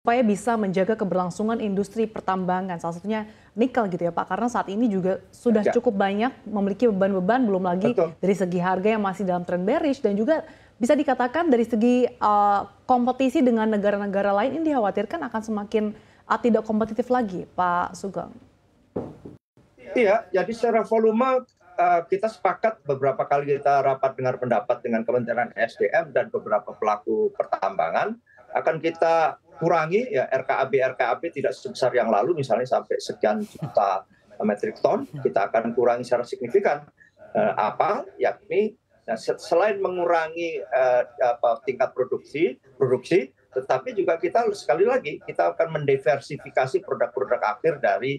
supaya bisa menjaga keberlangsungan industri pertambangan, salah satunya nikel gitu ya Pak, karena saat ini juga sudah Ya, cukup banyak memiliki beban-beban, belum lagi betul. dari segi harga yang masih dalam tren bearish dan juga bisa dikatakan dari segi kompetisi dengan negara-negara lain ini dikhawatirkan akan semakin tidak kompetitif lagi, Pak Sugeng. Iya, jadi secara volume kita sepakat beberapa kali kita rapat dengar pendapat dengan Kementerian SDM dan beberapa pelaku pertambangan akan kita kurangi ya RKAB tidak sebesar yang lalu misalnya sampai sekian juta metrik ton kita akan kurangi secara signifikan yakni selain mengurangi tingkat produksi tetapi juga kita sekali lagi kita akan mendiversifikasi produk-produk akhir dari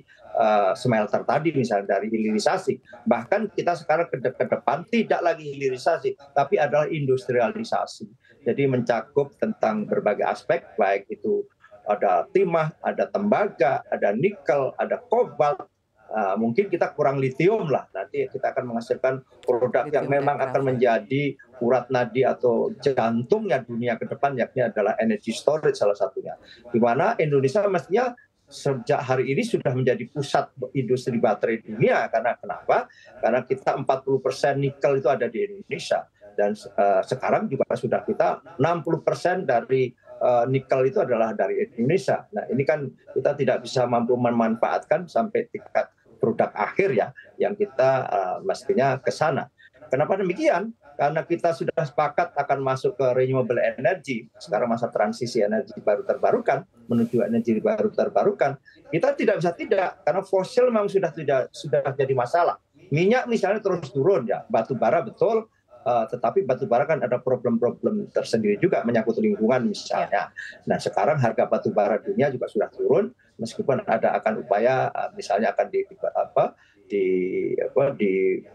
smelter tadi misalnya dari hilirisasi. Bahkan kita sekarang ke depan tidak lagi hilirisasi tapi adalah industrialisasi. Jadi mencakup tentang berbagai aspek baik itu ada timah, ada tembaga, ada nikel, ada kobalt. Mungkin kita kurang litium lah, nanti kita akan menghasilkan produk yang memang akan menjadi urat nadi atau jantungnya dunia ke depan, yakni adalah energy storage salah satunya. Di mana Indonesia mestinya sejak hari ini sudah menjadi pusat industri baterai dunia. Karena kenapa? Karena kita 40% nikel itu ada di Indonesia. Dan sekarang juga sudah kita 60% dari nikel itu adalah dari Indonesia. Nah ini kan kita tidak bisa mampu memanfaatkan sampai tingkat produk akhir ya yang kita mestinya ke sana. Kenapa demikian? Karena kita sudah sepakat akan masuk ke renewable energy. Sekarang masa transisi energi baru terbarukan menuju energi baru terbarukan. Kita tidak bisa tidak karena fosil memang sudah jadi masalah. Minyak misalnya terus turun ya, batu bara betul. Tetapi batu bara kan ada problem-problem tersendiri juga menyangkut lingkungan misalnya. Nah sekarang harga batu bara dunia juga sudah turun meskipun akan upaya misalnya akan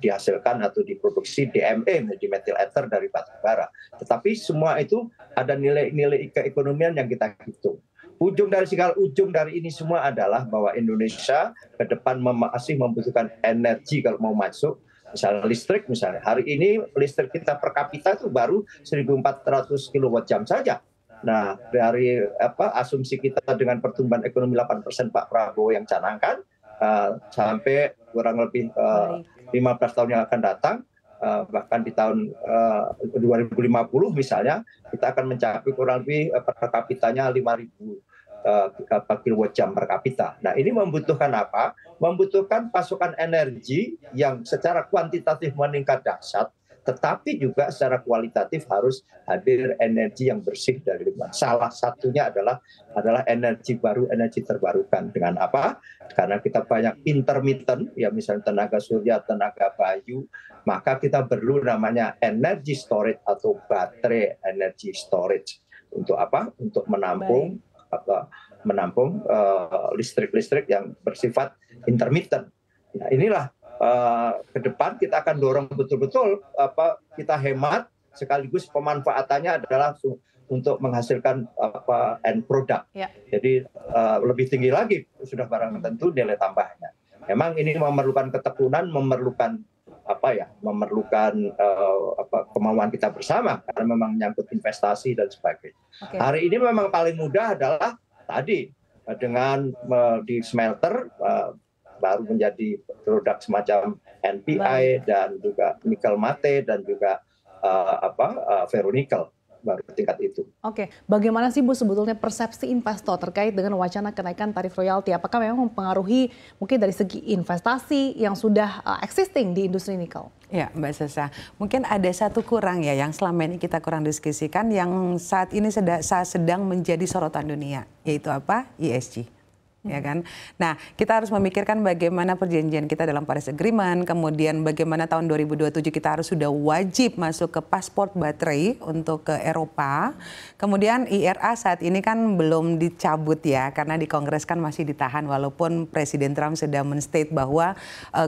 dihasilkan atau diproduksi DME menjadi methyl ether dari batu bara. Tetapi semua itu ada nilai-nilai keekonomian yang kita hitung. Ujung dari ini semua adalah bahwa Indonesia ke depan masih membutuhkan energi kalau mau masuk. Misalnya listrik misalnya, hari ini listrik kita per kapita itu baru 1.400 kWh saja. Nah dari asumsi kita dengan pertumbuhan ekonomi 8% Pak Prabowo yang canangkan sampai kurang lebih 15 tahun yang akan datang, bahkan di tahun 2050 misalnya kita akan mencapai kurang lebih per kapitanya 5.000 kilowatt-jam per kapita. Nah ini membutuhkan apa? Membutuhkan pasokan energi yang secara kuantitatif meningkat dahsyat, tetapi juga secara kualitatif harus hadir energi yang bersih dari lingkungan. Salah satunya adalah energi baru, energi terbarukan. Dengan apa? Karena kita banyak intermittent, ya misalnya tenaga surya, tenaga bayu, maka kita perlu namanya energy storage atau baterai energy storage. Untuk apa? Untuk menampung listrik yang bersifat intermittent. Nah, inilah ke depan kita akan dorong betul-betul kita hemat sekaligus pemanfaatannya adalah untuk menghasilkan end product. Ya. Jadi lebih tinggi lagi sudah barang tentu nilai tambahnya. Memang ini memerlukan ketekunan, memerlukan kemauan kita bersama karena memang menyangkut investasi dan sebagainya. Okay. Hari ini memang paling mudah adalah tadi dengan di smelter baru menjadi produk semacam NPI dan juga nikel mate dan juga ferronikel baru tingkat itu. Oke, bagaimana sih Bu sebetulnya persepsi investor terkait dengan wacana kenaikan tarif royalti? Apakah memang mempengaruhi mungkin dari segi investasi yang sudah existing di industri nikel? Ya Mbak Sasa, mungkin ada satu kurang ya yang selama ini kita kurang diskusikan yang saat ini sedang menjadi sorotan dunia, yaitu apa? ESG. Ya kan? Nah, kita harus memikirkan bagaimana perjanjian kita dalam Paris Agreement, kemudian bagaimana tahun 2027 kita harus sudah wajib masuk ke paspor baterai untuk ke Eropa. Kemudian IRA saat ini kan belum dicabut ya, karena di Kongres kan masih ditahan walaupun Presiden Trump sudah men-state bahwa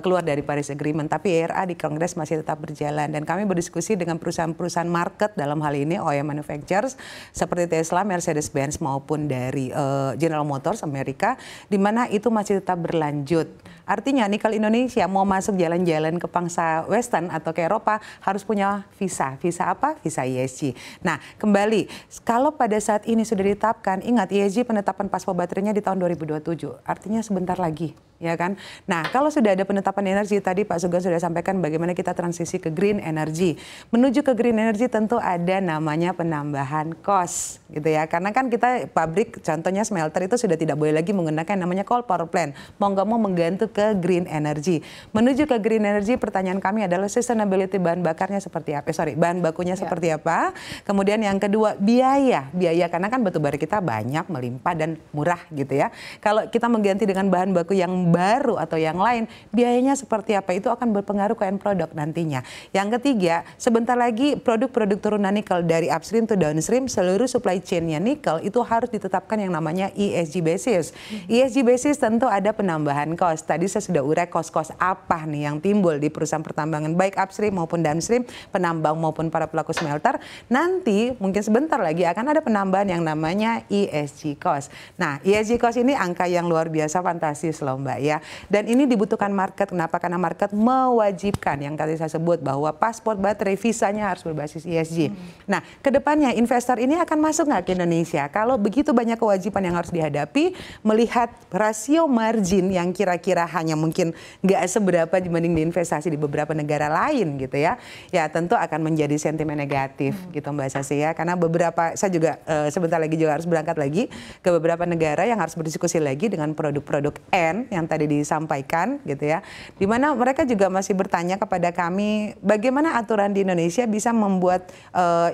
keluar dari Paris Agreement, tapi IRA di Kongres masih tetap berjalan. Dan kami berdiskusi dengan perusahaan-perusahaan market dalam hal ini OEM manufacturers seperti Tesla, Mercedes-Benz maupun dari General Motors Amerika, di mana itu masih tetap berlanjut. Artinya nikel Indonesia mau masuk jalan-jalan ke bangsa Western atau ke Eropa harus punya visa. Visa apa? Visa ESG. Nah, kembali, kalau pada saat ini sudah ditetapkan, ingat ESG penetapan paspor baterainya di tahun 2027. Artinya sebentar lagi, ya kan? Nah, kalau sudah ada penetapan energi, tadi Pak Sugeng sudah sampaikan bagaimana kita transisi ke green energy. Menuju ke green energy tentu ada namanya penambahan cost, gitu ya. Karena kan kita pabrik, contohnya smelter itu sudah tidak boleh lagi menggunakan namanya coal power plant. Mau nggak mau mengganti ke green energy. Menuju ke green energy, pertanyaan kami adalah sustainability bahan bakarnya seperti apa? Bahan bakunya seperti apa? Kemudian yang kedua, biaya karena kan batu bara kita banyak, melimpah dan murah gitu ya. Kalau kita mengganti dengan bahan baku yang baru atau yang lain, biayanya seperti apa? Itu akan berpengaruh ke end product nantinya. Yang ketiga, sebentar lagi produk-produk turunan nikel dari upstream to downstream, seluruh supply chain-nya nikel itu harus ditetapkan yang namanya ESG basis. ESG basis tentu ada penambahan cost. Tadi saya sudah urai cost-cost apa nih yang timbul di perusahaan pertambangan, baik upstream maupun downstream, penambang maupun para pelaku smelter. Nanti mungkin sebentar lagi akan ada penambahan yang namanya ESG cost. Nah, ESG cost ini angka yang luar biasa fantastis loh Mbak ya. Dan ini dibutuhkan market. Kenapa? Karena market mewajibkan yang tadi saya sebut bahwa paspor baterai visanya harus berbasis ESG. Nah, kedepannya investor ini akan masuk nggak ke Indonesia? Kalau begitu banyak kewajiban yang harus dihadapi, melihat rasio margin yang kira-kira hanya mungkin nggak seberapa dibanding diinvestasi di beberapa negara lain gitu ya, ya tentu akan menjadi sentimen negatif gitu Mbak Sasi ya, karena beberapa, saya juga sebentar lagi juga harus berangkat lagi ke beberapa negara yang harus berdiskusi lagi dengan produk-produk N yang tadi disampaikan gitu ya, di mana mereka juga masih bertanya kepada kami bagaimana aturan di Indonesia bisa membuat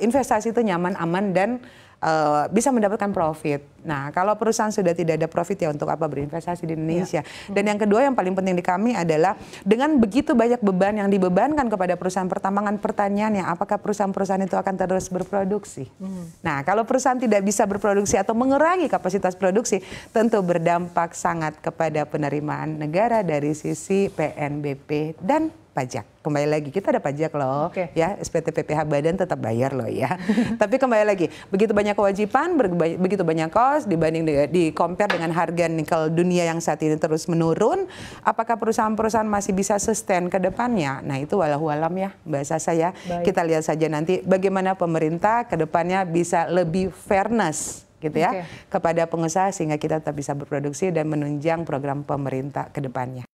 investasi itu nyaman, aman dan bisa mendapatkan profit. Nah, kalau perusahaan sudah tidak ada profit ya untuk apa berinvestasi di Indonesia. Dan yang kedua yang paling penting di kami adalah dengan begitu banyak beban yang dibebankan kepada perusahaan pertambangan, pertanyaannya apakah perusahaan-perusahaan itu akan terus berproduksi? Nah, kalau perusahaan tidak bisa berproduksi atau mengurangi kapasitas produksi, tentu berdampak sangat kepada penerimaan negara dari sisi PNBP dan pajak. Kembali lagi, kita ada pajak loh, ya SPT PPh Badan tetap bayar loh ya. Tapi kembali lagi, begitu banyak kewajiban, begitu banyak cost dibanding di compare dengan harga nikel dunia yang saat ini terus menurun, apakah perusahaan-perusahaan masih bisa sustain ke depannya? Nah itu walau-walam ya Mbak Sasa ya. Kita lihat saja nanti bagaimana pemerintah ke depannya bisa lebih fairness gitu ya kepada pengusaha sehingga kita tetap bisa berproduksi dan menunjang program pemerintah ke depannya.